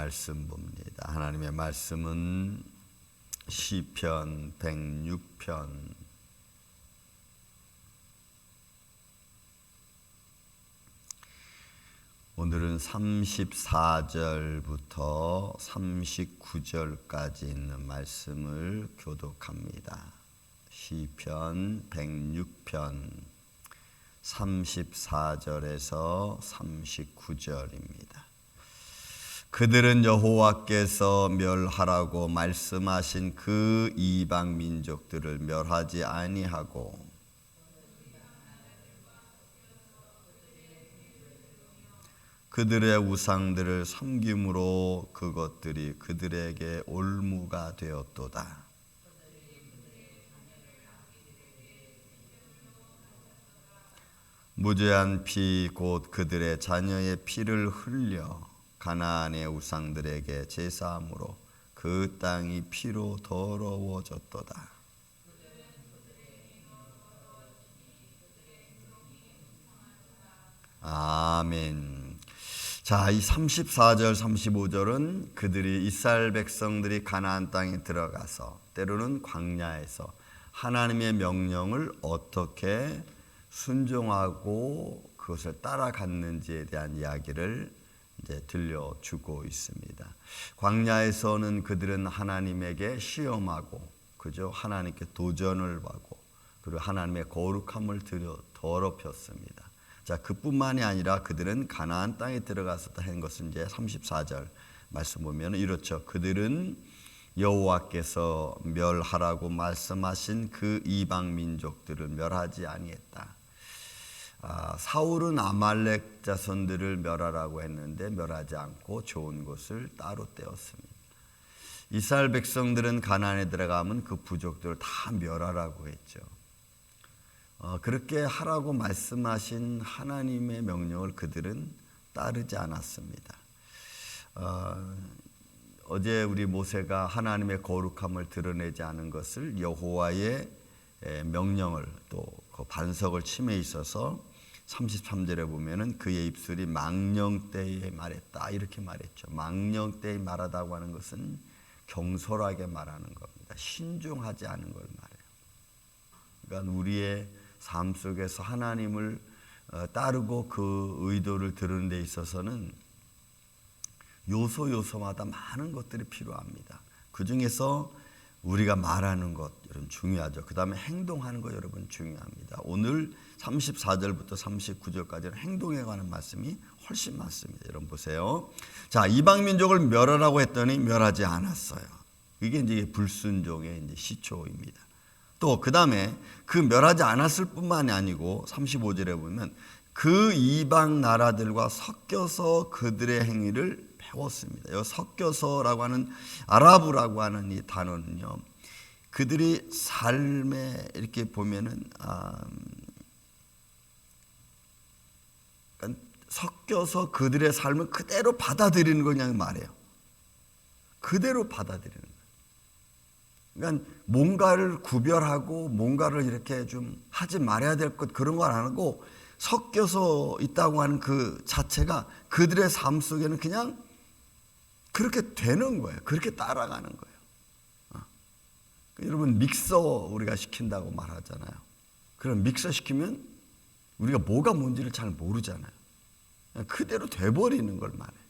말씀 봅니다. 하나님의 말씀은 시편 106편 오늘은 34절부터 39절까지 있는 말씀을 교독합니다. 시편 106편 34절에서 39절입니다. 그들은 여호와께서 멸하라고 말씀하신 그 이방 민족들을 멸하지 아니하고 그들의 우상들을 섬김으로 그것들이 그들에게 올무가 되었도다. 무죄한 피 곧 그들의 자녀의 피를 흘려 가나안의 우상들에게 제사함으로 그 땅이 피로 더러워졌도다. 아멘. 자, 이 34절 35절은 그들이 이스라엘 백성들이 가나안 땅에 들어가서 때로는 광야에서 하나님의 명령을 어떻게 순종하고 그것을 따라갔는지에 대한 이야기를 이제 들려주고 있습니다. 광야에서는 그들은 하나님에게 시험하고 그저 하나님께 도전을 하고 그리고 하나님의 거룩함을 더럽혔습니다. 자, 그뿐만이 아니라 그들은 가나안 땅에 들어가서 한 것은 이제 34절 말씀 보면 이렇죠. 그들은 여호와께서 멸하라고 말씀하신 그 이방 민족들을 멸하지 아니했다. 사울은 아말렉 자손들을 멸하라고 했는데 멸하지 않고 좋은 곳을 따로 떼었습니다. 이스라엘 백성들은 가나안에 들어가면 그 부족들을 다 멸하라고 했죠. 그렇게 하라고 말씀하신 하나님의 명령을 그들은 따르지 않았습니다. 어제 우리 모세가 하나님의 거룩함을 드러내지 않은 것을 여호와의 명령을 또 그 반석을 침해 있어서 33절에 보면은 그의 입술이 망령 때에 말했다 이렇게 말했죠. 망령 때에 말하다고 하는 것은 경솔하게 말하는 겁니다. 신중하지 않은 걸 말해요. 그러니까 우리의 삶 속에서 하나님을 따르고 그 의도를 들은 데 있어서는 요소마다 많은 것들이 필요합니다. 그 중에서 우리가 말하는 것 여러분 중요하죠. 그 다음에 행동하는 것 여러분 중요합니다. 오늘 34절부터 39절까지는 행동에 관한 말씀이 훨씬 많습니다. 여러분 보세요. 자, 이방 민족을 멸하라고 했더니 멸하지 않았어요. 이게 이제 불순종의 이제 시초입니다. 또 그 다음에 그 멸하지 않았을 뿐만이 아니고 35절에 보면 그 이방 나라들과 섞여서 그들의 행위를 배웠습니다. 여기 섞여서라고 하는 아라브라고 하는 이 단어는요, 그들이 삶에 이렇게 보면은 섞여서 그들의 삶을 그대로 받아들이는 거 그냥 말해요. 그대로 받아들이는 거예요. 그러니까 뭔가를 구별하고 뭔가를 이렇게 좀 하지 말아야 될 것 그런 걸 안 하고 섞여서 있다고 하는 그 자체가 그들의 삶 속에는 그냥 그렇게 되는 거예요. 그렇게 따라가는 거예요. 여러분 믹서 우리가 시킨다고 말하잖아요. 그럼 믹서 시키면 우리가 뭐가 뭔지를 잘 모르잖아요. 그냥 그대로 돼버리는 걸 말해요.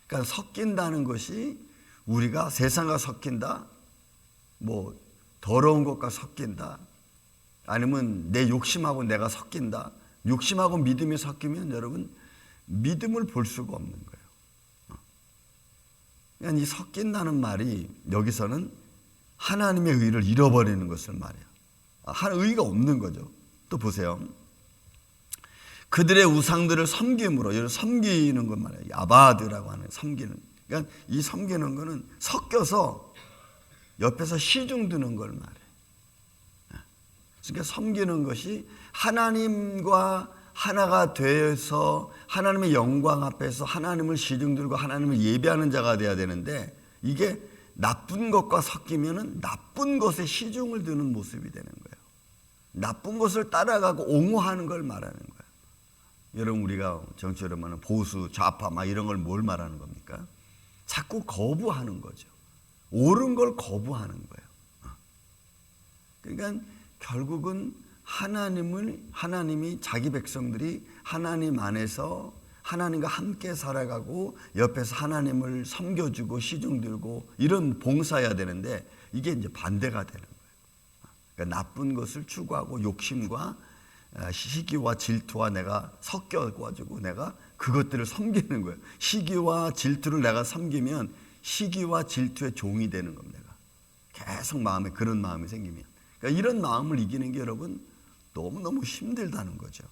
그러니까 섞인다는 것이 우리가 세상과 섞인다, 뭐 더러운 것과 섞인다, 아니면 내 욕심하고 내가 섞인다. 욕심하고 믿음이 섞이면 여러분 믿음을 볼 수가 없는 거예요. 그러니까 이 섞인다는 말이 여기서는 하나님의 의를 잃어버리는 것을 말해요. 의가 없는 거죠. 또 보세요. 그들의 우상들을 섬김으로, 여러분 섬기는 것 말이에요. 아바드라고 하는 섬기는. 그러니까 이 섬기는 거는 섞여서 옆에서 시중 드는 걸 말해요. 그러니까 섬기는 것이 하나님과 하나가 되어서 하나님의 영광 앞에서 하나님을 시중 들고 하나님을 예배하는 자가 돼야 되는데 이게 나쁜 것과 섞이면은 나쁜 것에 시중을 드는 모습이 되는 거예요. 나쁜 것을 따라가고 옹호하는 걸 말하는 거예요. 여러분 우리가 정치적으로 말하는 보수, 좌파 막 이런 걸 뭘 말하는 겁니까? 자꾸 거부하는 거죠. 옳은 걸 거부하는 거예요. 그러니까 결국은 하나님이 자기 백성들이 하나님 안에서 하나님과 함께 살아가고 옆에서 하나님을 섬겨주고 시중 들고 이런 봉사해야 되는데 이게 이제 반대가 되는 거예요. 그러니까 나쁜 것을 추구하고 욕심과 시기와 질투와 내가 섞여가지고 내가 그것들을 섬기는 거예요. 시기와 질투를 내가 섬기면 시기와 질투의 종이 되는 겁니다. 계속 마음에 그런 마음이 생기면. 그러니까 이런 마음을 이기는 게 여러분 너무너무 힘들다는 거죠.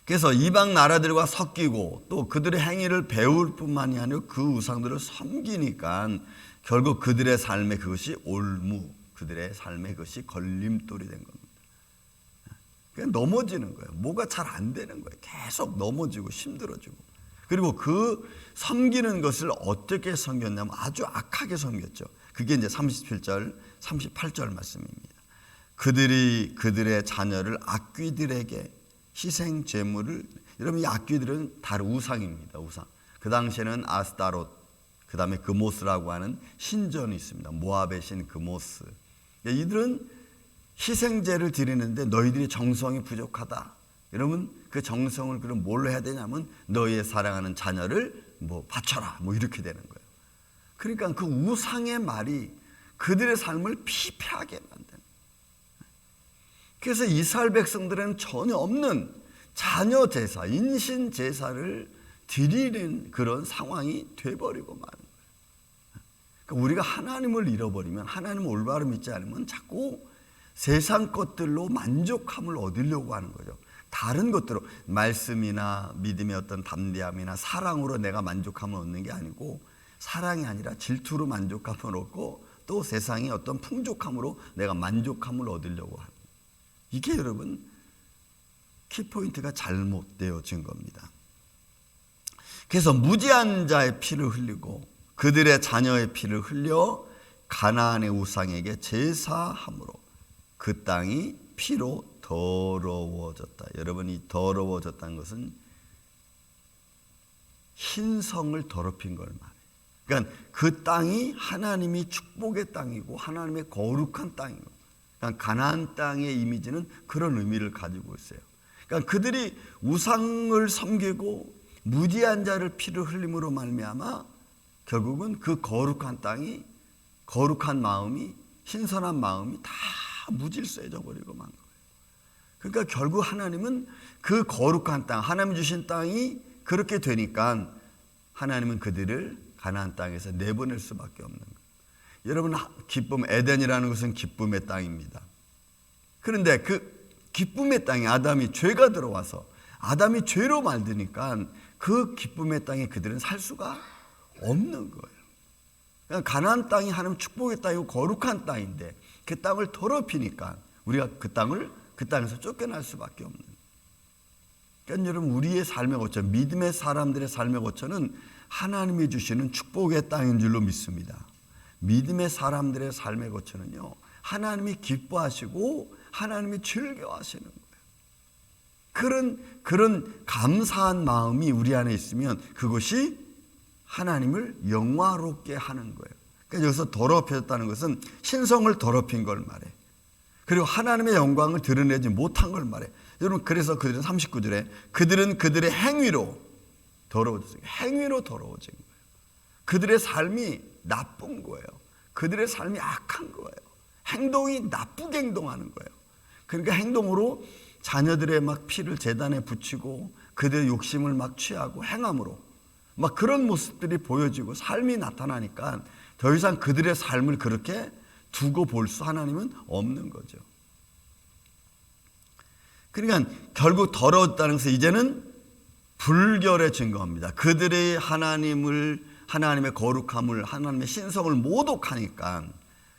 그래서 이방 나라들과 섞이고 또 그들의 행위를 배울 뿐만이 아니라 그 우상들을 섬기니까 결국 그들의 삶에 그것이 올무, 그들의 삶에 그것이 걸림돌이 된 겁니다. 그냥 넘어지는 거예요. 뭐가 잘 안 되는 거예요. 계속 넘어지고 힘들어지고. 그리고 그 섬기는 것을 어떻게 섬겼냐면 아주 악하게 섬겼죠. 그게 이제 37절, 38절 말씀입니다. 그들이 그들의 자녀를 악귀들에게 희생 제물을, 여러분 이 악귀들은 다 우상입니다. 우상. 그 당시에는 아스타롯, 그 다음에 그모스라고 하는 신전이 있습니다. 모압의 신 그모스. 이들은 희생제를 드리는데 너희들이 정성이 부족하다. 여러분 그 정성을 그럼 뭘로 해야 되냐면 너희의 사랑하는 자녀를 바쳐라. 이렇게 되는 거예요. 그러니까 그 우상의 말이 그들의 삶을 피폐하게 만드는. 그래서 이스라엘 백성들은 전혀 없는 자녀 제사, 인신 제사를 드리는 그런 상황이 돼버리고 마는 거예요. 그러니까 우리가 하나님을 잃어버리면, 하나님을 올바로 믿지 않으면 자꾸 세상 것들로 만족함을 얻으려고 하는 거죠. 다른 것들로, 말씀이나 믿음의 어떤 담대함이나 사랑으로 내가 만족함을 얻는 게 아니고 사랑이 아니라 질투로 만족함을 얻고 또 세상의 어떤 풍족함으로 내가 만족함을 얻으려고 하는, 이게 여러분 키포인트가 잘못되어진 겁니다. 그래서 무지한 자의 피를 흘리고 그들의 자녀의 피를 흘려 가나안의 우상에게 제사함으로 그 땅이 피로 더러워졌다. 여러분 이 더러워졌다는 것은 신성을 더럽힌 걸 말해요. 그러니까 그 땅이 하나님이 축복의 땅이고 하나님의 거룩한 땅이고, 그러니까 가나안 땅의 이미지는 그런 의미를 가지고 있어요. 그러니까 그들이 우상을 섬기고 무지한 자를 피를 흘림으로 말미암아 결국은 그 거룩한 땅이, 거룩한 마음이, 신선한 마음이 다 무질서해져 버리고 만 거예요. 그러니까 결국 하나님은 그 거룩한 땅, 하나님 주신 땅이 그렇게 되니까 하나님은 그들을 가나안 땅에서 내보낼 수밖에 없는 거예요. 여러분 기쁨, 에덴이라는 것은 기쁨의 땅입니다. 그런데 그 기쁨의 땅에 아담이 죄가 들어와서 아담이 죄로 만드니까 그 기쁨의 땅에 그들은 살 수가 없는 거예요. 그러니까 가나안 땅이 하나님 축복의 땅이고 거룩한 땅인데 그 땅을 더럽히니까 우리가 그 땅에서 쫓겨날 수밖에 없는 거예요. 그러니까 여러분 우리의 삶의 거처, 믿음의 사람들의 삶의 거처는 하나님이 주시는 축복의 땅인 줄로 믿습니다. 믿음의 사람들의 삶의 거처는요, 하나님이 기뻐하시고 하나님이 즐겨하시는 거예요. 그런 감사한 마음이 우리 안에 있으면 그것이 하나님을 영화롭게 하는 거예요. 그러니까 여기서 더럽혀졌다는 것은 신성을 더럽힌 걸 말해. 그리고 하나님의 영광을 드러내지 못한 걸 말해. 여러분 그래서 그들은 39절에 그들은 그들의 행위로 더러워졌어요. 행위로 더러워진 거예요. 그들의 삶이 나쁜 거예요. 그들의 삶이 악한 거예요. 행동이 나쁘게 행동하는 거예요. 그러니까 행동으로 자녀들의 막 피를 제단에 붙이고 그들의 욕심을 막 취하고 행함으로 막 그런 모습들이 보여지고 삶이 나타나니까 더 이상 그들의 삶을 그렇게 두고 볼 수 하나님은 없는 거죠. 그러니까 결국 더러웠다는 것은 이제는 불결의 증거입니다. 그들이 하나님의 거룩함을, 하나님의 신성을 모독하니까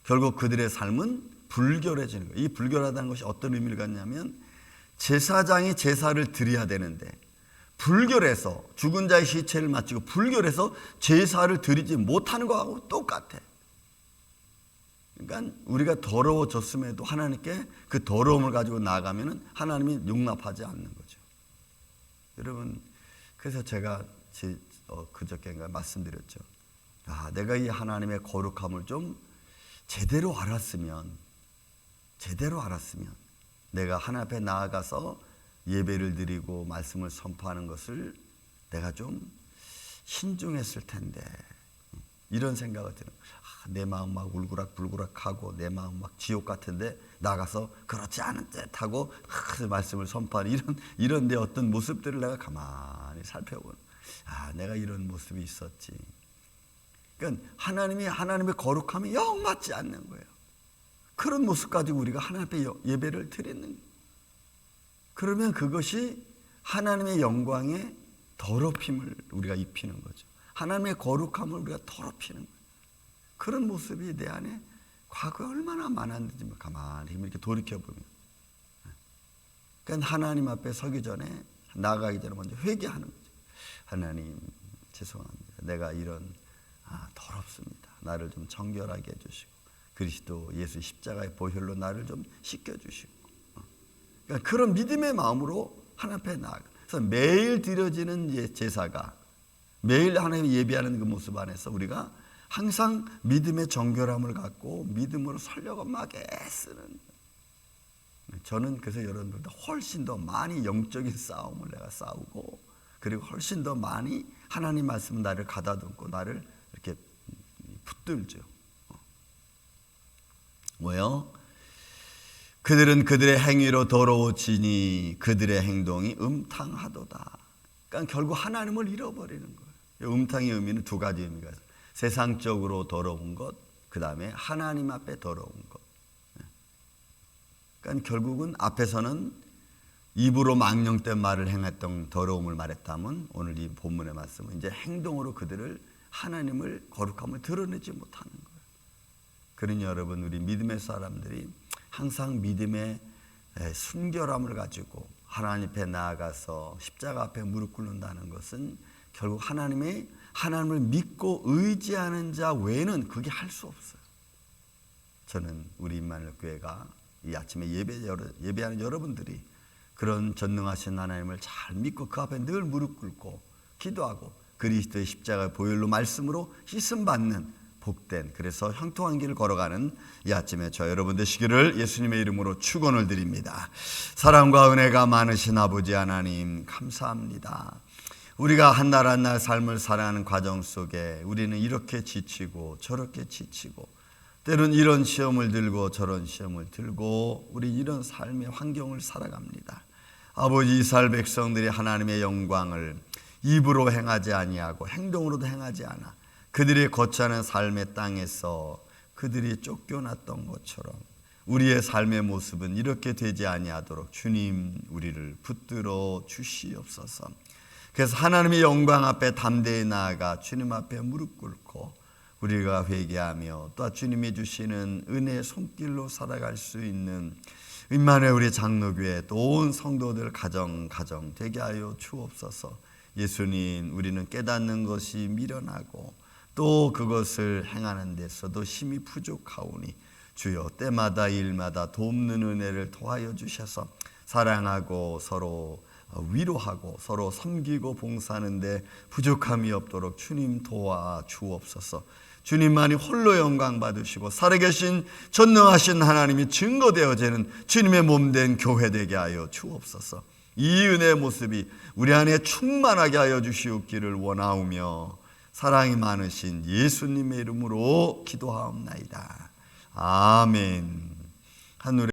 결국 그들의 삶은 불결해지는 거예요. 이 불결하다는 것이 어떤 의미를 갖냐면 제사장이 제사를 드려야 되는데 불결해서 죽은 자의 시체를 마치고 불결해서 제사를 드리지 못하는 것하고 똑같아. 그러니까 우리가 더러워졌음에도 하나님께 그 더러움을 가지고 나아가면 하나님이 용납하지 않는 거죠. 여러분 그래서 제가 그저께인가 말씀드렸죠. 내가 이 하나님의 거룩함을 좀 제대로 알았으면 내가 하나님 앞에 나아가서 예배를 드리고 말씀을 선포하는 것을 내가 좀 신중했을 텐데, 이런 생각이 드는 거예요. 내 마음 막 울그락불그락하고 내 마음 막 지옥 같은데 나가서 그렇지 않은 듯하고 말씀을 선포하는 이런 내 어떤 모습들을 내가 가만히 살펴보는, 내가 이런 모습이 있었지. 그러니까 하나님의 거룩함이 영 맞지 않는 거예요. 그런 모습 가지고 우리가 하나님 앞에 예배를 드리는 거예요. 그러면 그것이 하나님의 영광의 더럽힘을 우리가 입히는 거죠. 하나님의 거룩함을 우리가 더럽히는 거예요. 그런 모습이 내 안에 과거에 얼마나 많았는지 가만히 이렇게 돌이켜보면, 그러니까 하나님 앞에 서기 전에, 나가기 전에 먼저 회개하는 거죠. 하나님 죄송합니다. 내가 이런 더럽습니다. 나를 좀 정결하게 해주시고 그리스도 예수 십자가의 보혈로 나를 좀 씻겨주시고, 그러니까 그런 믿음의 마음으로 하나님 앞에 나아가. 그래서 매일 드려지는 제사가, 매일 하나님 예배하는 그 모습 안에서 우리가 항상 믿음의 정결함을 갖고 믿음으로 살려고 막 애쓰는, 저는 그래서 여러분들보다 훨씬 더 많이 영적인 싸움을 내가 싸우고, 그리고 훨씬 더 많이 하나님 말씀은 나를 가다듬고 나를 이렇게 붙들죠. 뭐요? 그들은 그들의 행위로 더러워지니 그들의 행동이 음탕하도다. 그러니까 결국 하나님을 잃어버리는 거예요. 음탕의 의미는 두 가지 의미가 있어요. 세상적으로 더러운 것, 그 다음에 하나님 앞에 더러운 것. 그러니까 결국은 앞에서는 입으로 망령된 말을 행했던 더러움을 말했다면, 오늘 이 본문의 말씀은 이제 행동으로 그들을 하나님을 거룩함을 드러내지 못하는 거예요. 그러니 여러분, 우리 믿음의 사람들이 항상 믿음의 순결함을 가지고 하나님 앞에 나아가서 십자가 앞에 무릎 꿇는다는 것은 결국 하나님을 믿고 의지하는 자 외에는 그게 할 수 없어요. 저는 우리 임마누엘 교회가 이 아침에 예배하는 여러분들이 그런 전능하신 하나님을 잘 믿고 그 앞에 늘 무릎 꿇고 기도하고 그리스도의 십자가 보혈로 말씀으로 씻음 받는 복된, 그래서 형통한 길을 걸어가는 이 아침에 저 여러분 되시기를 예수님의 이름으로 축원을 드립니다. 사랑과 은혜가 많으신 아버지 하나님 감사합니다. 우리가 한 날 한 날 삶을 살아가는 과정 속에 우리는 이렇게 지치고 저렇게 지치고, 때로는 이런 시험을 들고 저런 시험을 들고 우리 이런 삶의 환경을 살아갑니다. 아버지, 이스라엘 백성들이 하나님의 영광을 입으로 행하지 아니하고 행동으로도 행하지 않아 그들이 거처하는 삶의 땅에서 그들이 쫓겨났던 것처럼 우리의 삶의 모습은 이렇게 되지 아니하도록 주님 우리를 붙들어 주시옵소서. 그래서 하나님의 영광 앞에 담대히 나아가 주님 앞에 무릎 꿇고 우리가 회개하며 또 주님이 주시는 은혜의 손길로 살아갈 수 있는 임마누엘 우리 장로교회 또 온 성도들 가정 되게 하여 주옵소서. 예수님, 우리는 깨닫는 것이 미련하고 또 그것을 행하는 데서도 힘이 부족하오니 주여 때마다 일마다 돕는 은혜를 더하여 주셔서 사랑하고 서로 위로하고 서로 섬기고 봉사하는 데 부족함이 없도록 주님 도와 주옵소서. 주님만이 홀로 영광 받으시고 살아계신 전능하신 하나님이 증거되어지는 주님의 몸된 교회 되게 하여 주옵소서. 이 은혜의 모습이 우리 안에 충만하게 하여 주시옵기를 원하오며 사랑이 많으신 예수님의 이름으로 기도하옵나이다. 아멘. 한 노래